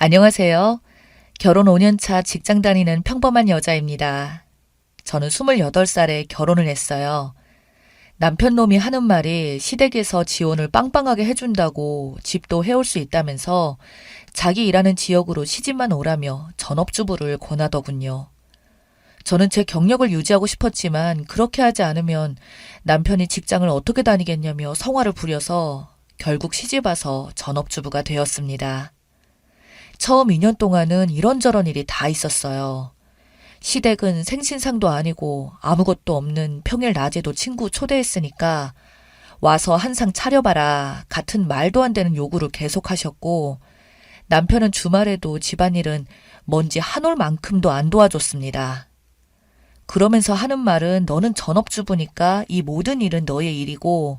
안녕하세요. 결혼 5년 차 직장 다니는 평범한 여자입니다. 저는 28살에 결혼을 했어요. 남편 놈이 하는 말이 시댁에서 지원을 빵빵하게 해준다고 집도 해올 수 있다면서 자기 일하는 지역으로 시집만 오라며 전업주부를 권하더군요. 저는 제 경력을 유지하고 싶었지만 그렇게 하지 않으면 남편이 직장을 어떻게 다니겠냐며 성화를 부려서 결국 시집 와서 전업주부가 되었습니다. 처음 2년 동안은 이런저런 일이 다 있었어요. 시댁은 생신상도 아니고 아무것도 없는 평일 낮에도 친구 초대했으니까 와서 한 상 차려봐라 같은 말도 안 되는 요구를 계속하셨고, 남편은 주말에도 집안일은 먼지 한 올만큼도 안 도와줬습니다. 그러면서 하는 말은 너는 전업주부니까 이 모든 일은 너의 일이고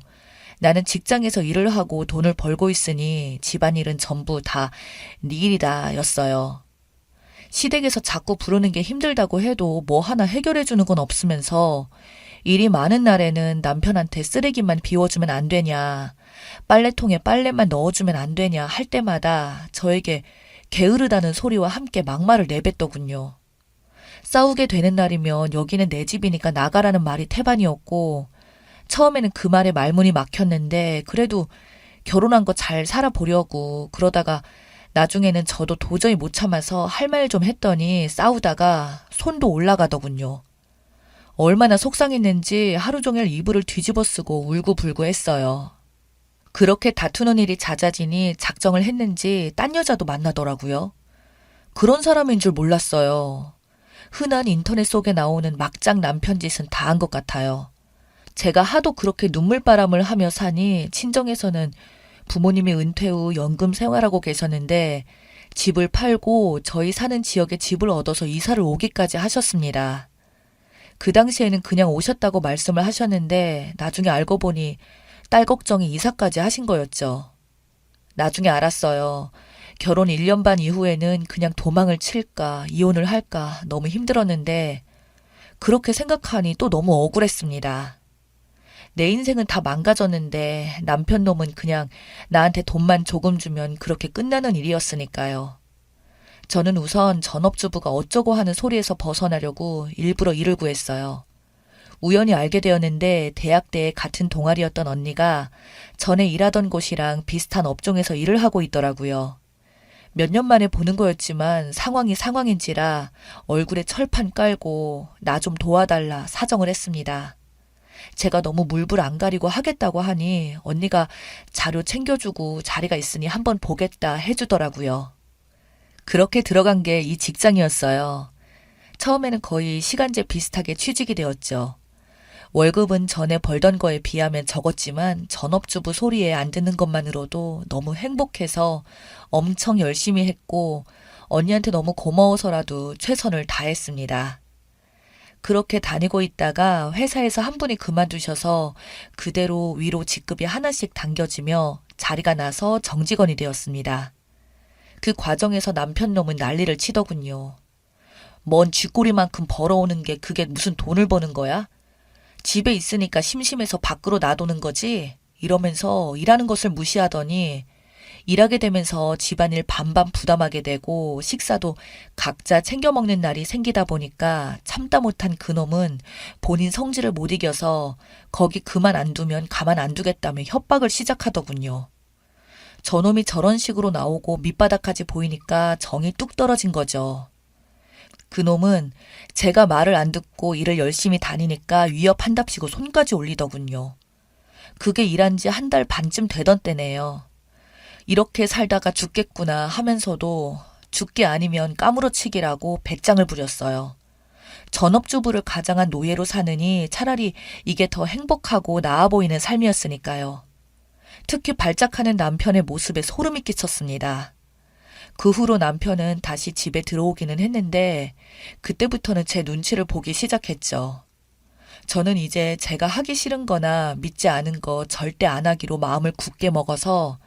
나는 직장에서 일을 하고 돈을 벌고 있으니 집안일은 전부 다 네 일이다 였어요. 시댁에서 자꾸 부르는 게 힘들다고 해도 뭐 하나 해결해 주는 건 없으면서 일이 많은 날에는 남편한테 쓰레기만 비워주면 안 되냐, 빨래통에 빨래만 넣어주면 안 되냐 할 때마다 저에게 게으르다는 소리와 함께 막말을 내뱉더군요. 싸우게 되는 날이면 여기는 내 집이니까 나가라는 말이 태반이었고, 처음에는 그 말에 말문이 막혔는데 그래도 결혼한 거 잘 살아보려고 그러다가 나중에는 저도 도저히 못 참아서 할 말 좀 했더니 싸우다가 손도 올라가더군요. 얼마나 속상했는지 하루 종일 이불을 뒤집어 쓰고 울고불고 했어요. 그렇게 다투는 일이 잦아지니 작정을 했는지 딴 여자도 만나더라고요. 그런 사람인 줄 몰랐어요. 흔한 인터넷 속에 나오는 막장 남편 짓은 다 한 것 같아요. 제가 하도 그렇게 눈물바람을 하며 사니 친정에서는 부모님이 은퇴 후 연금 생활하고 계셨는데 집을 팔고 저희 사는 지역에 집을 얻어서 이사를 오기까지 하셨습니다. 그 당시에는 그냥 오셨다고 말씀을 하셨는데 나중에 알고 보니 딸 걱정이 이사까지 하신 거였죠. 나중에 알았어요. 결혼 1년 반 이후에는 그냥 도망을 칠까 이혼을 할까 너무 힘들었는데 그렇게 생각하니 또 너무 억울했습니다. 내 인생은 다 망가졌는데 남편 놈은 그냥 나한테 돈만 조금 주면 그렇게 끝나는 일이었으니까요. 저는 우선 전업주부가 어쩌고 하는 소리에서 벗어나려고 일부러 일을 구했어요. 우연히 알게 되었는데 대학 때 같은 동아리였던 언니가 전에 일하던 곳이랑 비슷한 업종에서 일을 하고 있더라고요. 몇 년 만에 보는 거였지만 상황이 상황인지라 얼굴에 철판 깔고 나 좀 도와달라 사정을 했습니다. 제가 너무 물불 안 가리고 하겠다고 하니 언니가 자료 챙겨주고 자리가 있으니 한번 보겠다 해주더라고요. 그렇게 들어간 게 이 직장이었어요. 처음에는 거의 시간제 비슷하게 취직이 되었죠. 월급은 전에 벌던 거에 비하면 적었지만 전업주부 소리에 안 듣는 것만으로도 너무 행복해서 엄청 열심히 했고 언니한테 너무 고마워서라도 최선을 다했습니다. 그렇게 다니고 있다가 회사에서 한 분이 그만두셔서 그대로 위로 직급이 하나씩 당겨지며 자리가 나서 정직원이 되었습니다. 그 과정에서 남편 놈은 난리를 치더군요. 뭔 쥐꼬리만큼 벌어오는 게 그게 무슨 돈을 버는 거야? 집에 있으니까 심심해서 밖으로 나도는 거지? 이러면서 일하는 것을 무시하더니 일하게 되면서 집안일 반반 부담하게 되고 식사도 각자 챙겨 먹는 날이 생기다 보니까 참다 못한 그놈은 본인 성질을 못 이겨서 거기 그만 안 두면 가만 안 두겠다며 협박을 시작하더군요. 저놈이 저런 식으로 나오고 밑바닥까지 보이니까 정이 뚝 떨어진 거죠. 그놈은 제가 말을 안 듣고 일을 열심히 다니니까 위협한답시고 손까지 올리더군요. 그게 일한 지 한 달 반쯤 되던 때네요. 이렇게 살다가 죽겠구나 하면서도 죽기 아니면 까무러치기라고 배짱을 부렸어요. 전업주부를 가장한 노예로 사느니 차라리 이게 더 행복하고 나아 보이는 삶이었으니까요. 특히 발작하는 남편의 모습에 소름이 끼쳤습니다. 그 후로 남편은 다시 집에 들어오기는 했는데 그때부터는 제 눈치를 보기 시작했죠. 저는 이제 제가 하기 싫은 거나 믿지 않은 거 절대 안 하기로 마음을 굳게 먹어서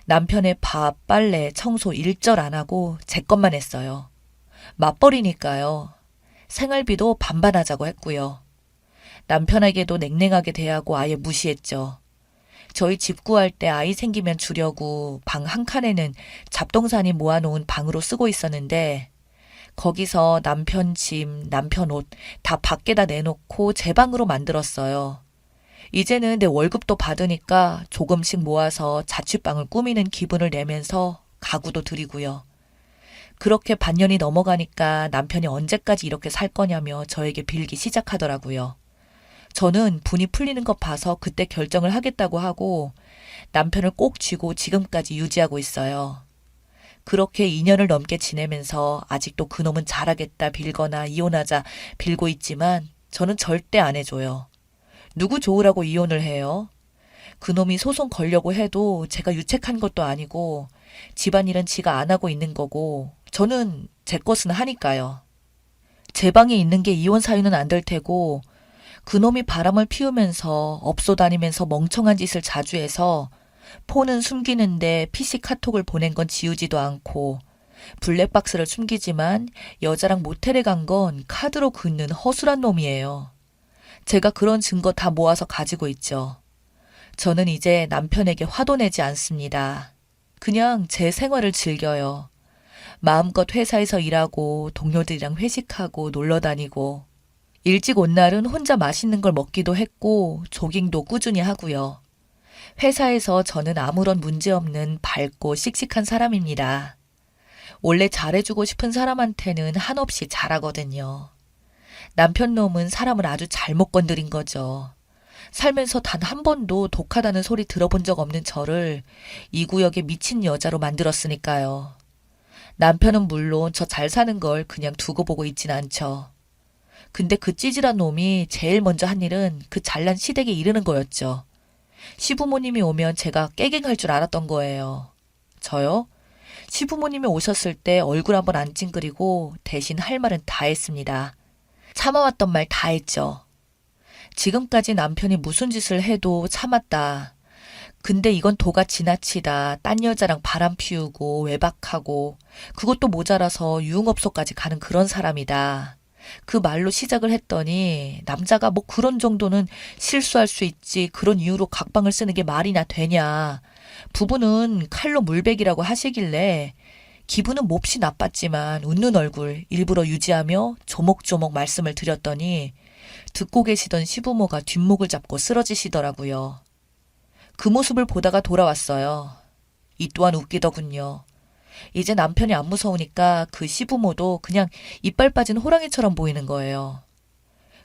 남편의 밥, 빨래, 청소 일절 안 하고 제 것만 했어요. 맞벌이니까요. 생활비도 반반하자고 했고요. 남편에게도 냉랭하게 대하고 아예 무시했죠. 저희 집 구할 때 아이 생기면 주려고 방 한 칸에는 잡동사니 모아놓은 방으로 쓰고 있었는데 거기서 남편 짐, 남편 옷 다 밖에다 내놓고 제 방으로 만들었어요. 이제는 내 월급도 받으니까 조금씩 모아서 자취방을 꾸미는 기분을 내면서 가구도 드리고요. 그렇게 반년이 넘어가니까 남편이 언제까지 이렇게 살 거냐며 저에게 빌기 시작하더라고요. 저는 분이 풀리는 것 봐서 그때 결정을 하겠다고 하고 남편을 꼭 쥐고 지금까지 유지하고 있어요. 그렇게 2년을 넘게 지내면서 아직도 그놈은 잘하겠다 빌거나 이혼하자 빌고 있지만 저는 절대 안 해줘요. 누구 좋으라고 이혼을 해요? 그놈이 소송 걸려고 해도 제가 유책한 것도 아니고 집안일은 지가 안 하고 있는 거고 저는 제 것은 하니까요. 제 방에 있는 게 이혼 사유는 안 될 테고 그놈이 바람을 피우면서 업소 다니면서 멍청한 짓을 자주 해서 폰은 숨기는데 PC 카톡을 보낸 건 지우지도 않고 블랙박스를 숨기지만 여자랑 모텔에 간 건 카드로 긋는 허술한 놈이에요. 제가 그런 증거 다 모아서 가지고 있죠. 저는 이제 남편에게 화도 내지 않습니다. 그냥 제 생활을 즐겨요. 마음껏 회사에서 일하고 동료들이랑 회식하고 놀러 다니고 일찍 온 날은 혼자 맛있는 걸 먹기도 했고 조깅도 꾸준히 하고요. 회사에서 저는 아무런 문제 없는 밝고 씩씩한 사람입니다. 원래 잘해주고 싶은 사람한테는 한없이 잘하거든요. 남편 놈은 사람을 아주 잘못 건드린 거죠. 살면서 단 한 번도 독하다는 소리 들어본 적 없는 저를 이 구역에 미친 여자로 만들었으니까요. 남편은 물론 저 잘 사는 걸 그냥 두고 보고 있진 않죠. 근데 그 찌질한 놈이 제일 먼저 한 일은 그 잘난 시댁에 이르는 거였죠. 시부모님이 오면 제가 깨갱할 줄 알았던 거예요. 저요? 시부모님이 오셨을 때 얼굴 한번 안 찡그리고 대신 할 말은 다 했습니다. 참아왔던 말 다 했죠. 지금까지 남편이 무슨 짓을 해도 참았다. 근데 이건 도가 지나치다. 딴 여자랑 바람 피우고 외박하고 그것도 모자라서 유흥업소까지 가는 그런 사람이다. 그 말로 시작을 했더니 남자가 뭐 그런 정도는 실수할 수 있지 그런 이유로 각방을 쓰는 게 말이나 되냐. 부부는 칼로 물베기라고 하시길래 기분은 몹시 나빴지만 웃는 얼굴 일부러 유지하며 조목조목 말씀을 드렸더니 듣고 계시던 시부모가 뒷목을 잡고 쓰러지시더라고요. 그 모습을 보다가 돌아왔어요. 이 또한 웃기더군요. 이제 남편이 안 무서우니까 그 시부모도 그냥 이빨 빠진 호랑이처럼 보이는 거예요.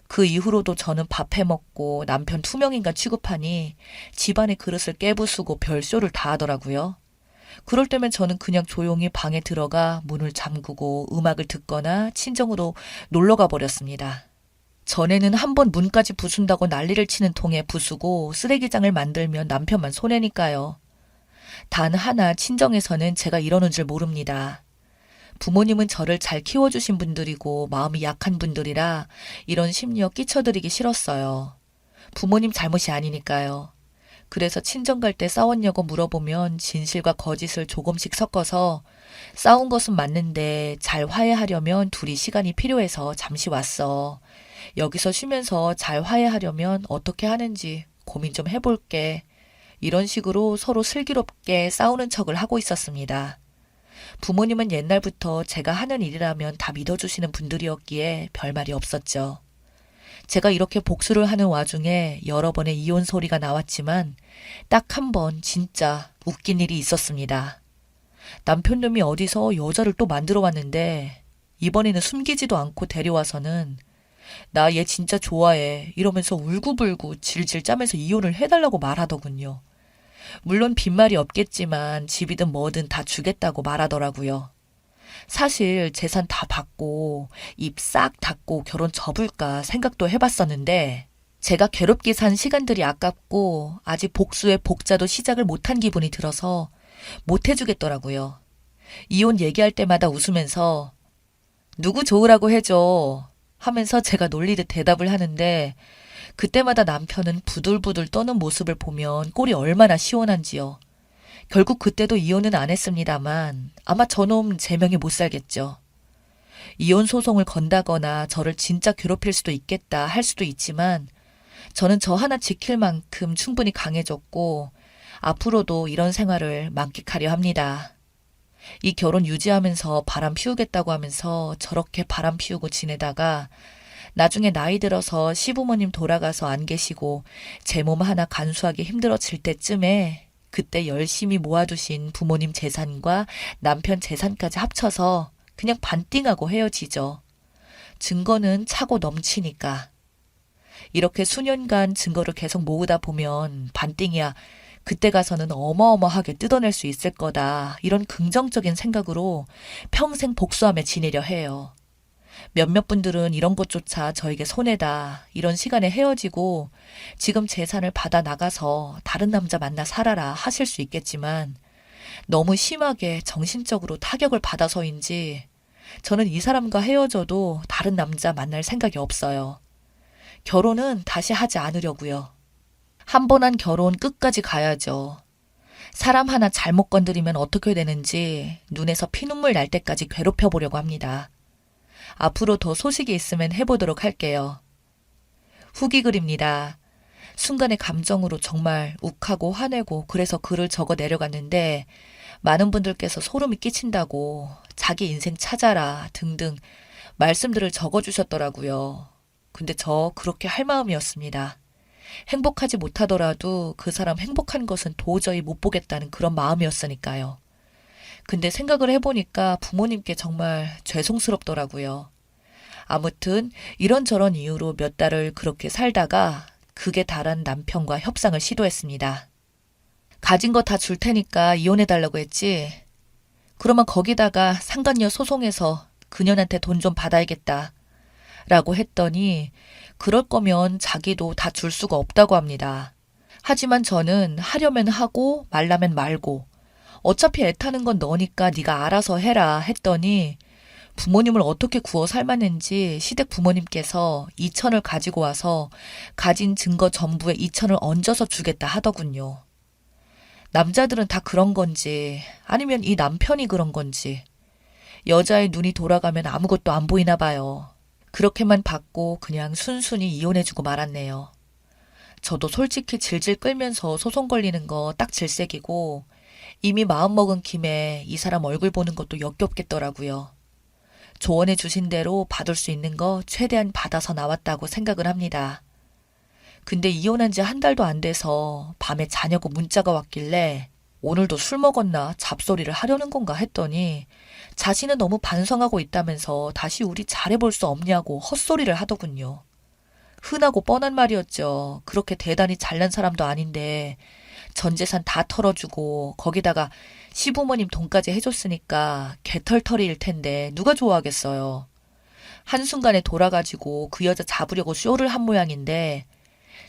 그 이후로도 저는 밥 해먹고 남편 투명인간 취급하니 집안의 그릇을 깨부수고 별쇼를 다 하더라고요. 그럴 때면 저는 그냥 조용히 방에 들어가 문을 잠그고 음악을 듣거나 친정으로 놀러가 버렸습니다. 전에는 한 번 문까지 부순다고 난리를 치는 통에 부수고 쓰레기장을 만들면 남편만 손해니까요. 단 하나 친정에서는 제가 이러는 줄 모릅니다. 부모님은 저를 잘 키워주신 분들이고 마음이 약한 분들이라 이런 심려 끼쳐드리기 싫었어요. 부모님 잘못이 아니니까요. 그래서 친정 갈 때 싸웠냐고 물어보면 진실과 거짓을 조금씩 섞어서 싸운 것은 맞는데 잘 화해하려면 둘이 시간이 필요해서 잠시 왔어. 여기서 쉬면서 잘 화해하려면 어떻게 하는지 고민 좀 해볼게. 이런 식으로 서로 슬기롭게 싸우는 척을 하고 있었습니다. 부모님은 옛날부터 제가 하는 일이라면 다 믿어주시는 분들이었기에 별말이 없었죠. 제가 이렇게 복수를 하는 와중에 여러 번의 이혼 소리가 나왔지만 딱 한 번 진짜 웃긴 일이 있었습니다. 남편 놈이 어디서 여자를 또 만들어 왔는데 이번에는 숨기지도 않고 데려와서는 나 얘 진짜 좋아해 이러면서 울고불고 질질 짜면서 이혼을 해달라고 말하더군요. 물론 빈말이 없겠지만 집이든 뭐든 다 주겠다고 말하더라고요. 사실 재산 다 받고 입 싹 닫고 결혼 접을까 생각도 해봤었는데 제가 괴롭게 산 시간들이 아깝고 아직 복수의 복자도 시작을 못한 기분이 들어서 못해주겠더라고요. 이혼 얘기할 때마다 웃으면서 누구 좋으라고 해줘 하면서 제가 놀리듯 대답을 하는데 그때마다 남편은 부들부들 떠는 모습을 보면 꼴이 얼마나 시원한지요. 결국 그때도 이혼은 안 했습니다만 아마 저놈 제 명에 못 살겠죠. 이혼 소송을 건다거나 저를 진짜 괴롭힐 수도 있겠다 할 수도 있지만 저는 저 하나 지킬 만큼 충분히 강해졌고 앞으로도 이런 생활을 만끽하려 합니다. 이 결혼 유지하면서 바람 피우겠다고 하면서 저렇게 바람 피우고 지내다가 나중에 나이 들어서 시부모님 돌아가서 안 계시고 제 몸 하나 간수하기 힘들어질 때쯤에 그때 열심히 모아두신 부모님 재산과 남편 재산까지 합쳐서 그냥 반띵하고 헤어지죠. 증거는 차고 넘치니까. 이렇게 수년간 증거를 계속 모으다 보면 반띵이야 그때 가서는 어마어마하게 뜯어낼 수 있을 거다. 이런 긍정적인 생각으로 평생 복수하며 지내려 해요. 몇몇 분들은 이런 것조차 저에게 손해다. 이런 시간에 헤어지고 지금 재산을 받아 나가서 다른 남자 만나 살아라 하실 수 있겠지만 너무 심하게 정신적으로 타격을 받아서인지 저는 이 사람과 헤어져도 다른 남자 만날 생각이 없어요. 결혼은 다시 하지 않으려고요. 한 번 한 결혼 끝까지 가야죠. 사람 하나 잘못 건드리면 어떻게 되는지 눈에서 피눈물 날 때까지 괴롭혀 보려고 합니다. 앞으로 더 소식이 있으면 해보도록 할게요. 후기 글입니다. 순간의 감정으로 정말 욱하고 화내고 그래서 글을 적어 내려갔는데 많은 분들께서 소름이 끼친다고 자기 인생 찾아라 등등 말씀들을 적어주셨더라고요. 근데 저 그렇게 할 마음이었습니다. 행복하지 못하더라도 그 사람 행복한 것은 도저히 못 보겠다는 그런 마음이었으니까요. 근데 생각을 해보니까 부모님께 정말 죄송스럽더라고요. 아무튼 이런저런 이유로 몇 달을 그렇게 살다가 극에 달한 남편과 협상을 시도했습니다. 가진 거 다 줄 테니까 이혼해달라고 했지. 그러면 거기다가 상간녀 소송해서 그년한테 돈 좀 받아야겠다. 라고 했더니 그럴 거면 자기도 다 줄 수가 없다고 합니다. 하지만 저는 하려면 하고 말라면 말고 어차피 애타는 건 너니까 네가 알아서 해라 했더니 부모님을 어떻게 구워 삶았는지 시댁 부모님께서 2천을 가지고 와서 가진 증거 전부에 2천을 얹어서 주겠다 하더군요. 남자들은 다 그런 건지 아니면 이 남편이 그런 건지 여자의 눈이 돌아가면 아무것도 안 보이나 봐요. 그렇게만 받고 그냥 순순히 이혼해주고 말았네요. 저도 솔직히 질질 끌면서 소송 걸리는 거 딱 질색이고 이미 마음먹은 김에 이 사람 얼굴 보는 것도 역겹겠더라고요. 조언해 주신 대로 받을 수 있는 거 최대한 받아서 나왔다고 생각을 합니다. 근데 이혼한 지 한 달도 안 돼서 밤에 자냐고 문자가 왔길래 오늘도 술 먹었나 잡소리를 하려는 건가 했더니 자신은 너무 반성하고 있다면서 다시 우리 잘해볼 수 없냐고 헛소리를 하더군요. 흔하고 뻔한 말이었죠. 그렇게 대단히 잘난 사람도 아닌데 전 재산 다 털어주고 거기다가 시부모님 돈까지 해줬으니까 개털털이일 텐데 누가 좋아하겠어요. 한순간에 돌아가지고 그 여자 잡으려고 쇼를 한 모양인데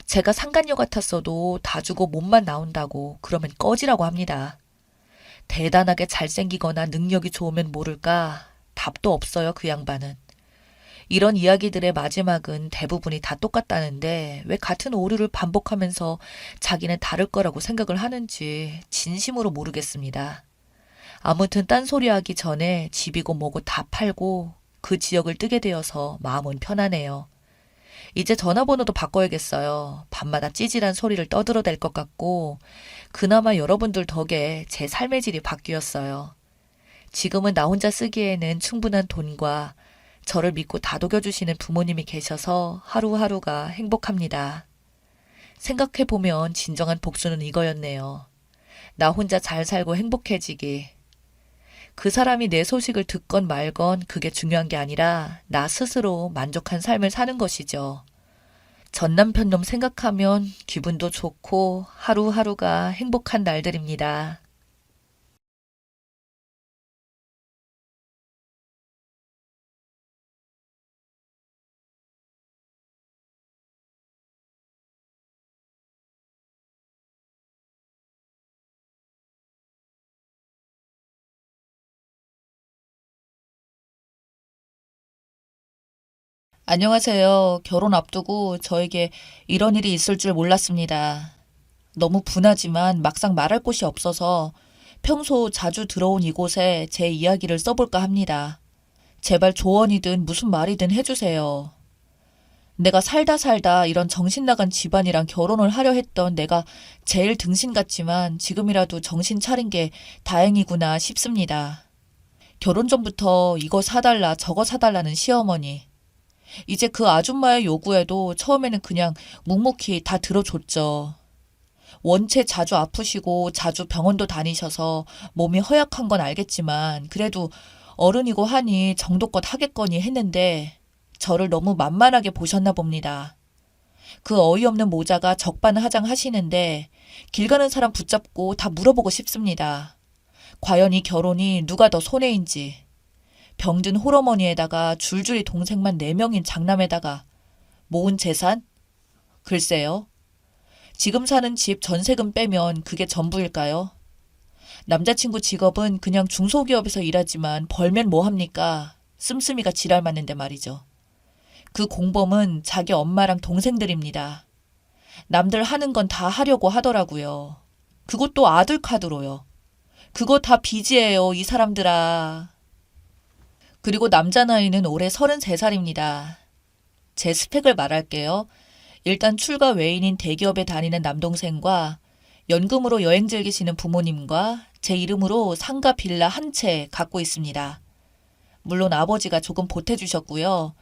제가 상간녀 같았어도 다 주고 몸만 나온다고 그러면 꺼지라고 합니다. 대단하게 잘생기거나 능력이 좋으면 모를까 답도 없어요 그 양반은. 이런 이야기들의 마지막은 대부분이 다 똑같다는데 왜 같은 오류를 반복하면서 자기는 다를 거라고 생각을 하는지 진심으로 모르겠습니다. 아무튼 딴소리하기 전에 집이고 뭐고 다 팔고 그 지역을 뜨게 되어서 마음은 편하네요. 이제 전화번호도 바꿔야겠어요. 밤마다 찌질한 소리를 떠들어댈 것 같고 그나마 여러분들 덕에 제 삶의 질이 바뀌었어요. 지금은 나 혼자 쓰기에는 충분한 돈과 저를 믿고 다독여주시는 부모님이 계셔서 하루하루가 행복합니다. 생각해보면 진정한 복수는 이거였네요. 나 혼자 잘 살고 행복해지기. 그 사람이 내 소식을 듣건 말건 그게 중요한 게 아니라 나 스스로 만족한 삶을 사는 것이죠. 전 남편 놈 생각하면 기분도 좋고 하루하루가 행복한 날들입니다. 안녕하세요. 결혼 앞두고 저에게 이런 일이 있을 줄 몰랐습니다. 너무 분하지만 막상 말할 곳이 없어서 평소 자주 들어온 이곳에 제 이야기를 써볼까 합니다. 제발 조언이든 무슨 말이든 해주세요. 내가 살다 살다 이런 정신 나간 집안이랑 결혼을 하려 했던 내가 제일 등신 같지만 지금이라도 정신 차린 게 다행이구나 싶습니다. 결혼 전부터 이거 사달라 저거 사달라는 시어머니. 이제 그 아줌마의 요구에도 처음에는 그냥 묵묵히 다 들어줬죠. 원체 자주 아프시고 자주 병원도 다니셔서 몸이 허약한 건 알겠지만 그래도 어른이고 하니 정도껏 하겠거니 했는데 저를 너무 만만하게 보셨나 봅니다. 그 어이없는 모자가 적반하장하시는데 길 가는 사람 붙잡고 다 물어보고 싶습니다. 과연 이 결혼이 누가 더 손해인지. 병든 홀어머니에다가 줄줄이 동생만 4명인 장남에다가 모은 재산? 글쎄요. 지금 사는 집 전세금 빼면 그게 전부일까요? 남자친구 직업은 그냥 중소기업에서 일하지만 벌면 뭐합니까? 씀씀이가 지랄 맞는데 말이죠. 그 공범은 자기 엄마랑 동생들입니다. 남들 하는 건 다 하려고 하더라고요. 그것도 아들 카드로요. 그거 다 빚이에요, 이 사람들아. 그리고 남자 나이는 올해 33살입니다. 제 스펙을 말할게요. 일단 출가 외인인 대기업에 다니는 남동생과 연금으로 여행 즐기시는 부모님과 제 이름으로 상가 빌라 한 채 갖고 있습니다. 물론 아버지가 조금 보태주셨고요.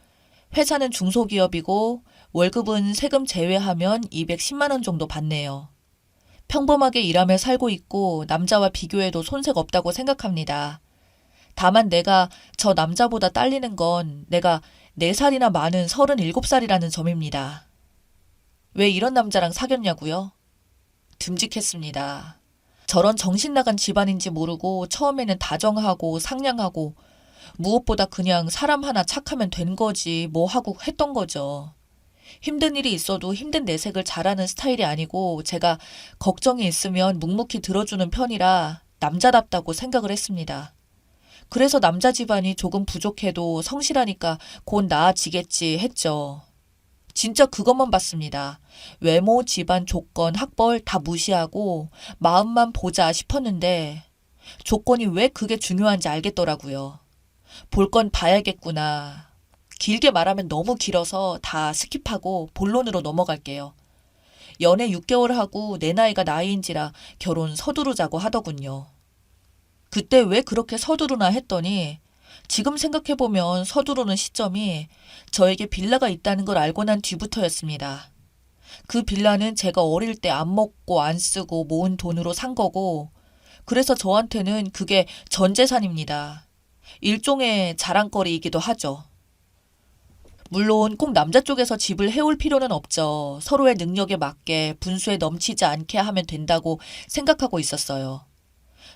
회사는 중소기업이고 월급은 세금 제외하면 210만 원 정도 받네요. 평범하게 일하며 살고 있고 남자와 비교해도 손색 없다고 생각합니다. 다만 내가 저 남자보다 딸리는 건 내가 4살이나 많은 37살이라는 점입니다. 왜 이런 남자랑 사귀었냐고요? 듬직했습니다. 저런 정신 나간 집안인지 모르고 처음에는 다정하고 상냥하고 무엇보다 그냥 사람 하나 착하면 된 거지 뭐 하고 했던 거죠. 힘든 일이 있어도 힘든 내색을 잘하는 스타일이 아니고 제가 걱정이 있으면 묵묵히 들어주는 편이라 남자답다고 생각을 했습니다. 그래서 남자 집안이 조금 부족해도 성실하니까 곧 나아지겠지 했죠. 진짜 그것만 봤습니다. 외모, 집안, 조건, 학벌 다 무시하고 마음만 보자 싶었는데 조건이 왜 그게 중요한지 알겠더라고요. 볼 건 봐야겠구나. 길게 말하면 너무 길어서 다 스킵하고 본론으로 넘어갈게요. 연애 6개월 하고 내 나이가 나이인지라 결혼 서두르자고 하더군요. 그때 왜 그렇게 서두르나 했더니 지금 생각해보면 서두르는 시점이 저에게 빌라가 있다는 걸 알고 난 뒤부터였습니다. 그 빌라는 제가 어릴 때 안 먹고 안 쓰고 모은 돈으로 산 거고 그래서 저한테는 그게 전 재산입니다. 일종의 자랑거리이기도 하죠. 물론 꼭 남자 쪽에서 집을 해올 필요는 없죠. 서로의 능력에 맞게 분수에 넘치지 않게 하면 된다고 생각하고 있었어요.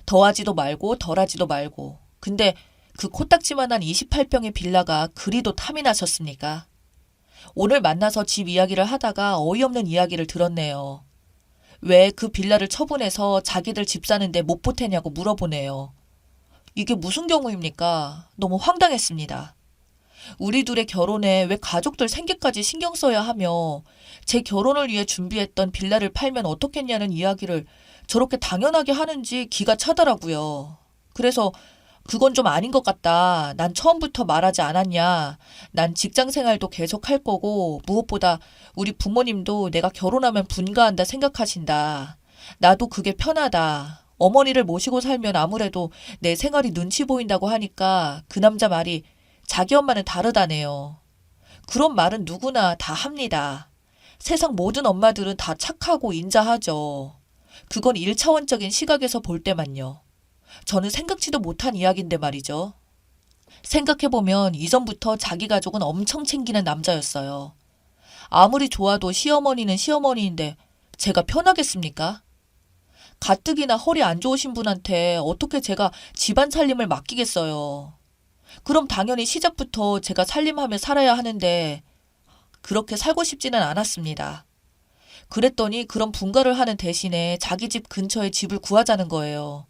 더하지도 말고 덜하지도 말고. 근데 그 코딱지만한 28평의 빌라가 그리도 탐이 나셨습니까? 오늘 만나서 집 이야기를 하다가 어이없는 이야기를 들었네요. 왜 그 빌라를 처분해서 자기들 집 사는데 못 보태냐고 물어보네요. 이게 무슨 경우입니까? 너무 황당했습니다. 우리 둘의 결혼에 왜 가족들 생계까지 신경 써야 하며 제 결혼을 위해 준비했던 빌라를 팔면 어떻겠냐는 이야기를 저렇게 당연하게 하는지 기가 차더라고요. 그래서 그건 좀 아닌 것 같다. 난 처음부터 말하지 않았냐. 난 직장 생활도 계속 할 거고 무엇보다 우리 부모님도 내가 결혼하면 분가한다 생각하신다. 나도 그게 편하다. 어머니를 모시고 살면 아무래도 내 생활이 눈치 보인다고 하니까 그 남자 말이 자기 엄마는 다르다네요. 그런 말은 누구나 다 합니다. 세상 모든 엄마들은 다 착하고 인자하죠. 그건 1차원적인 시각에서 볼 때만요. 저는 생각지도 못한 이야기인데 말이죠. 생각해보면 이전부터 자기 가족은 엄청 챙기는 남자였어요. 아무리 좋아도 시어머니는 시어머니인데 제가 편하겠습니까? 가뜩이나 허리 안 좋으신 분한테 어떻게 제가 집안 살림을 맡기겠어요. 그럼 당연히 시작부터 제가 살림하며 살아야 하는데 그렇게 살고 싶지는 않았습니다. 그랬더니 그런 분가를 하는 대신에 자기 집 근처에 집을 구하자는 거예요.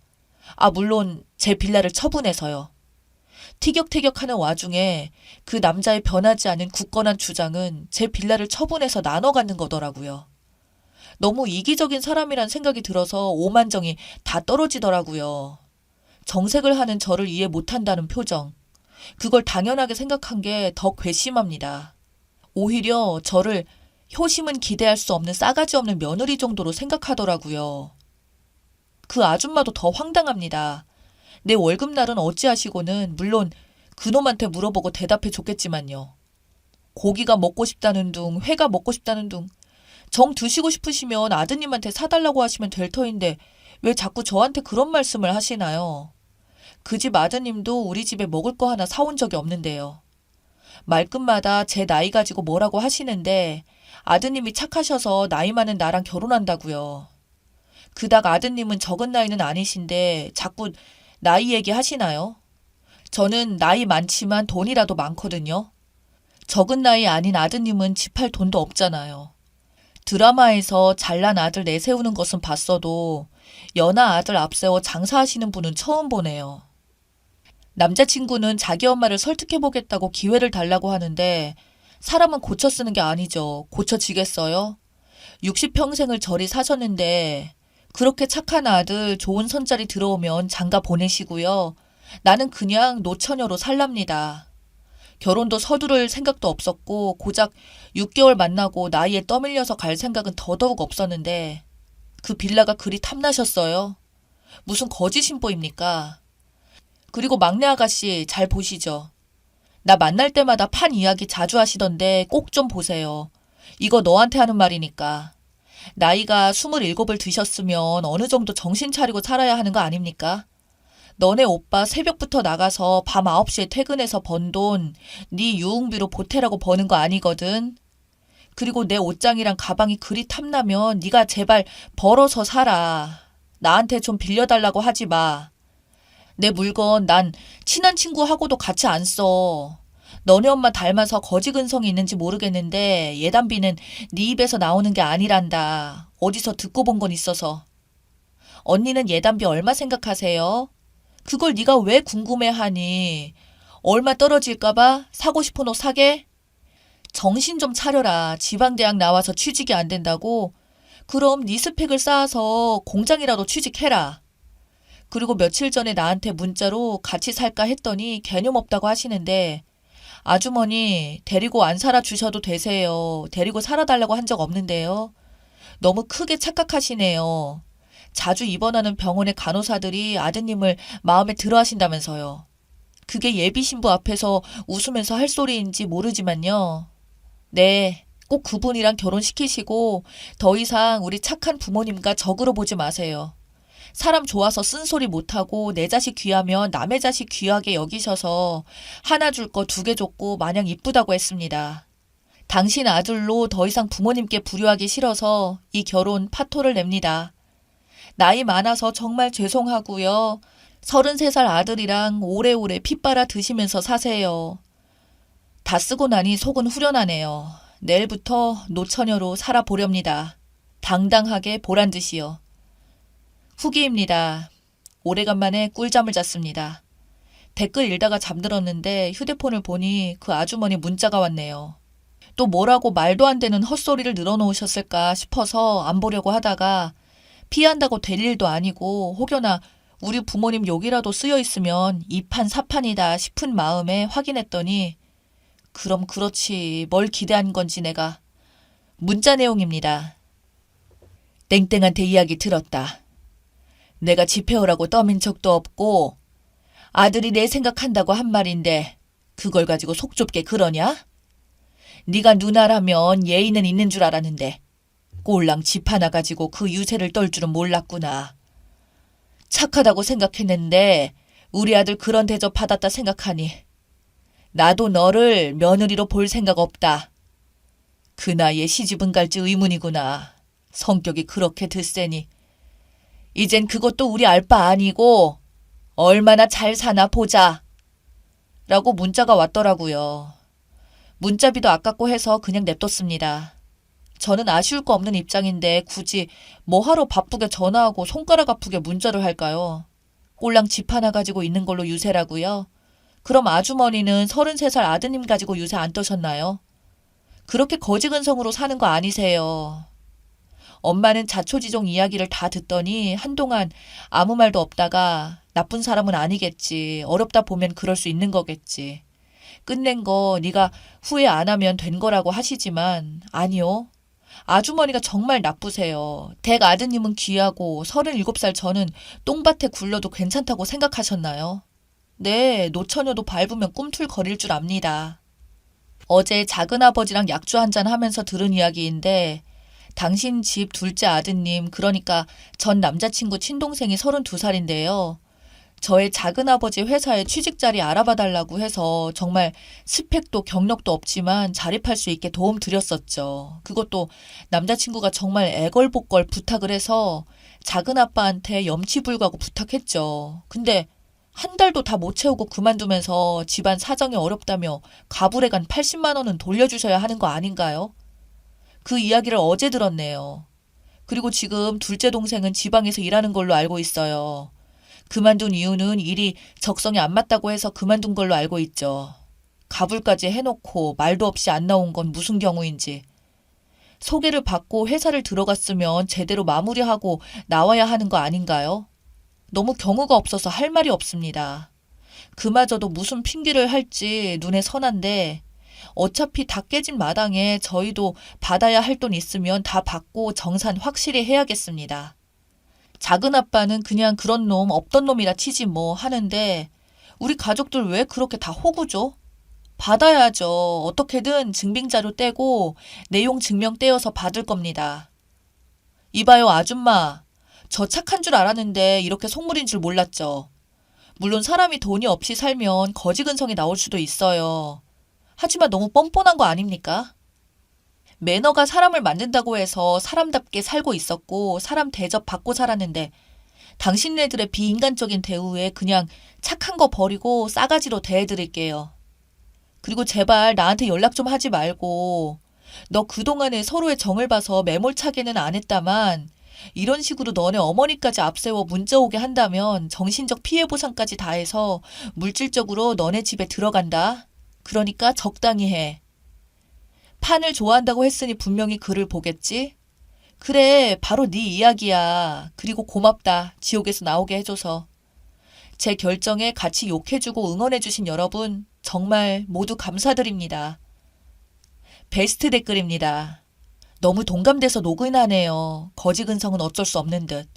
물론 제 빌라를 처분해서요. 티격태격하는 와중에 그 남자의 변하지 않은 굳건한 주장은 제 빌라를 처분해서 나눠 갖는 거더라고요. 너무 이기적인 사람이란 생각이 들어서 오만정이 다 떨어지더라고요. 정색을 하는 저를 이해 못한다는 표정. 그걸 당연하게 생각한 게 더 괘씸합니다. 오히려 저를 효심은 기대할 수 없는 싸가지 없는 며느리 정도로 생각하더라고요. 그 아줌마도 더 황당합니다. 내 월급날은 어찌하시고는 물론 그놈한테 물어보고 대답해 줬겠지만요. 고기가 먹고 싶다는 둥, 회가 먹고 싶다는 둥. 정 드시고 싶으시면 아드님한테 사달라고 하시면 될 터인데 왜 자꾸 저한테 그런 말씀을 하시나요? 그 집 아드님도 우리 집에 먹을 거 하나 사온 적이 없는데요. 말끝마다 제 나이 가지고 뭐라고 하시는데 아드님이 착하셔서 나이 많은 나랑 결혼한다고요. 그닥 아드님은 적은 나이는 아니신데 자꾸 나이 얘기 하시나요? 저는 나이 많지만 돈이라도 많거든요. 적은 나이 아닌 아드님은 집할 돈도 없잖아요. 드라마에서 잘난 아들 내세우는 것은 봤어도 연하 아들 앞세워 장사하시는 분은 처음 보네요. 남자친구는 자기 엄마를 설득해보겠다고 기회를 달라고 하는데 사람은 고쳐 쓰는 게 아니죠. 고쳐지겠어요? 60평생을 저리 사셨는데 그렇게 착한 아들 좋은 손자리 들어오면 장가 보내시고요. 나는 그냥 노처녀로 살랍니다. 결혼도 서두를 생각도 없었고 고작 6개월 만나고 나이에 떠밀려서 갈 생각은 더더욱 없었는데 그 빌라가 그리 탐나셨어요. 무슨 거짓 신보입니까? 그리고 막내 아가씨 잘 보시죠. 나 만날 때마다 판 이야기 자주 하시던데 꼭 좀 보세요. 이거 너한테 하는 말이니까. 나이가 27을 드셨으면 어느 정도 정신 차리고 살아야 하는 거 아닙니까? 너네 오빠 새벽부터 나가서 밤 9시에 퇴근해서 번 돈 네 유흥비로 보태라고 버는 거 아니거든. 그리고 내 옷장이랑 가방이 그리 탐나면 네가 제발 벌어서 살아. 나한테 좀 빌려달라고 하지 마. 내 물건 난 친한 친구하고도 같이 안 써. 너네 엄마 닮아서 거지 근성이 있는지 모르겠는데 예단비는 네 입에서 나오는 게 아니란다. 어디서 듣고 본 건 있어서. 언니는 예단비 얼마 생각하세요? 그걸 네가 왜 궁금해하니? 얼마 떨어질까 봐 사고 싶은 옷 사게? 정신 좀 차려라. 지방대학 나와서 취직이 안 된다고? 그럼 네 스펙을 쌓아서 공장이라도 취직해라. 그리고 며칠 전에 나한테 문자로 같이 살까 했더니 개념 없다고 하시는데 아주머니 데리고 안 살아주셔도 되세요. 데리고 살아달라고 한 적 없는데요. 너무 크게 착각하시네요. 자주 입원하는 병원의 간호사들이 아드님을 마음에 들어 하신다면서요. 그게 예비 신부 앞에서 웃으면서 할 소리인지 모르지만요. 네, 꼭 그분이랑 결혼시키시고 더 이상 우리 착한 부모님과 적으로 보지 마세요. 사람 좋아서 쓴소리 못하고 내 자식 귀하면 남의 자식 귀하게 여기셔서 하나 줄 거 2개 줬고 마냥 이쁘다고 했습니다. 당신 아들로 더 이상 부모님께 불효하기 싫어서 이 결혼 파토를 냅니다. 나이 많아서 정말 죄송하고요. 33살 아들이랑 오래오래 핏 빨아 드시면서 사세요. 다 쓰고 나니 속은 후련하네요. 내일부터 노처녀로 살아보렵니다. 당당하게 보란 듯이요. 후기입니다. 오래간만에 꿀잠을 잤습니다. 댓글 읽다가 잠들었는데 휴대폰을 보니 그 아주머니 문자가 왔네요. 또 뭐라고 말도 안 되는 헛소리를 늘어놓으셨을까 싶어서 안 보려고 하다가 피한다고 될 일도 아니고 혹여나 우리 부모님 욕이라도 쓰여 있으면 이판사판이다 싶은 마음에 확인했더니 그럼 그렇지 뭘 기대한 건지 내가. 문자 내용입니다. 땡땡한테 이야기 들었다. 내가 집해오라고 떠민 적도 없고 아들이 내 생각한다고 한 말인데 그걸 가지고 속 좁게 그러냐? 네가 누나라면 예의는 있는 줄 알았는데 꼴랑 집 하나 가지고 그 유세를 떨 줄은 몰랐구나. 착하다고 생각했는데 우리 아들 그런 대접 받았다 생각하니 나도 너를 며느리로 볼 생각 없다. 그 나이에 시집은 갈지 의문이구나. 성격이 그렇게 드세니. 이젠 그것도 우리 알 바 아니고 얼마나 잘 사나 보자. 라고 문자가 왔더라고요. 문자비도 아깝고 해서 그냥 냅뒀습니다. 저는 아쉬울 거 없는 입장인데 굳이 뭐하러 바쁘게 전화하고 손가락 아프게 문자를 할까요? 꼴랑 집 하나 가지고 있는 걸로 유세라고요? 그럼 아주머니는 33살 아드님 가지고 유세 안 떠셨나요? 그렇게 거지근성으로 사는 거 아니세요. 엄마는 자초지종 이야기를 다 듣더니 한동안 아무 말도 없다가 나쁜 사람은 아니겠지. 어렵다 보면 그럴 수 있는 거겠지. 끝낸 거 네가 후회 안 하면 된 거라고 하시지만 아니요. 아주머니가 정말 나쁘세요. 댁 아드님은 귀하고 37살 저는 똥밭에 굴러도 괜찮다고 생각하셨나요? 네, 노처녀도 밟으면 꿈틀거릴 줄 압니다. 어제 작은아버지랑 약주 한잔 하면서 들은 이야기인데 당신 집 둘째 아드님, 그러니까 전 남자친구 친동생이 32살인데요. 저의 작은아버지 회사에 취직 자리 알아봐 달라고 해서 정말 스펙도 경력도 없지만 자립할 수 있게 도움 드렸었죠. 그것도 남자친구가 정말 애걸복걸 부탁을 해서 작은아빠한테 염치불구하고 부탁했죠. 근데 한 달도 다 못 채우고 그만두면서 집안 사정이 어렵다며 가불에 간 80만 원은 돌려주셔야 하는 거 아닌가요? 그 이야기를 어제 들었네요. 그리고 지금 둘째 동생은 지방에서 일하는 걸로 알고 있어요. 그만둔 이유는 일이 적성에 안 맞다고 해서 그만둔 걸로 알고 있죠. 가불까지 해놓고 말도 없이 안 나온 건 무슨 경우인지. 소개를 받고 회사를 들어갔으면 제대로 마무리하고 나와야 하는 거 아닌가요? 너무 경우가 없어서 할 말이 없습니다. 그마저도 무슨 핑계를 할지 눈에 선한데 어차피 다 깨진 마당에 저희도 받아야 할 돈 있으면 다 받고 정산 확실히 해야겠습니다. 작은아빠는 그냥 그런 놈 없던 놈이라 치지 뭐 하는데 우리 가족들 왜 그렇게 다 호구죠? 받아야죠. 어떻게든 증빙자료 떼고 내용 증명 떼어서 받을 겁니다. 이봐요 아줌마. 저 착한 줄 알았는데 이렇게 속물인 줄 몰랐죠. 물론 사람이 돈이 없이 살면 거지근성이 나올 수도 있어요. 하지만 너무 뻔뻔한 거 아닙니까? 매너가 사람을 만든다고 해서 사람답게 살고 있었고 사람 대접 받고 살았는데 당신네들의 비인간적인 대우에 그냥 착한 거 버리고 싸가지로 대해드릴게요. 그리고 제발 나한테 연락 좀 하지 말고 너 그동안에 서로의 정을 봐서 매몰차게는 안 했다만 이런 식으로 너네 어머니까지 앞세워 문자 오게 한다면 정신적 피해 보상까지 다 해서 물질적으로 너네 집에 들어간다. 그러니까 적당히 해. 판을 좋아한다고 했으니 분명히 글을 보겠지? 그래, 바로 네 이야기야. 그리고 고맙다. 지옥에서 나오게 해줘서. 제 결정에 같이 욕해주고 응원해주신 여러분 정말 모두 감사드립니다. 베스트 댓글입니다. 너무 동감돼서 노근하네요. 거지근성은 어쩔 수 없는 듯.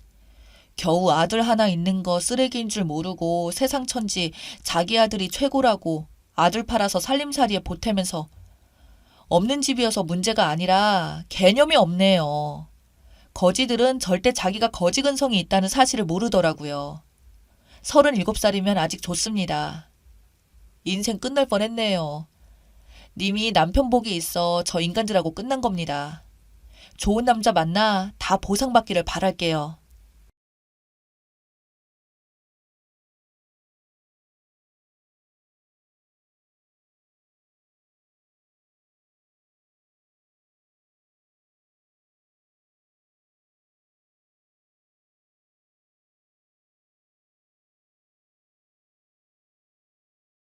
겨우 아들 하나 있는 거 쓰레기인 줄 모르고 세상 천지 자기 아들이 최고라고 아들 팔아서 살림살이에 보태면서 없는 집이어서 문제가 아니라 개념이 없네요. 거지들은 절대 자기가 거지근성이 있다는 사실을 모르더라고요. 37살이면 아직 좋습니다. 인생 끝날 뻔했네요. 님이 남편 복이 있어 저 인간들하고 끝난 겁니다. 좋은 남자 만나 다 보상받기를 바랄게요.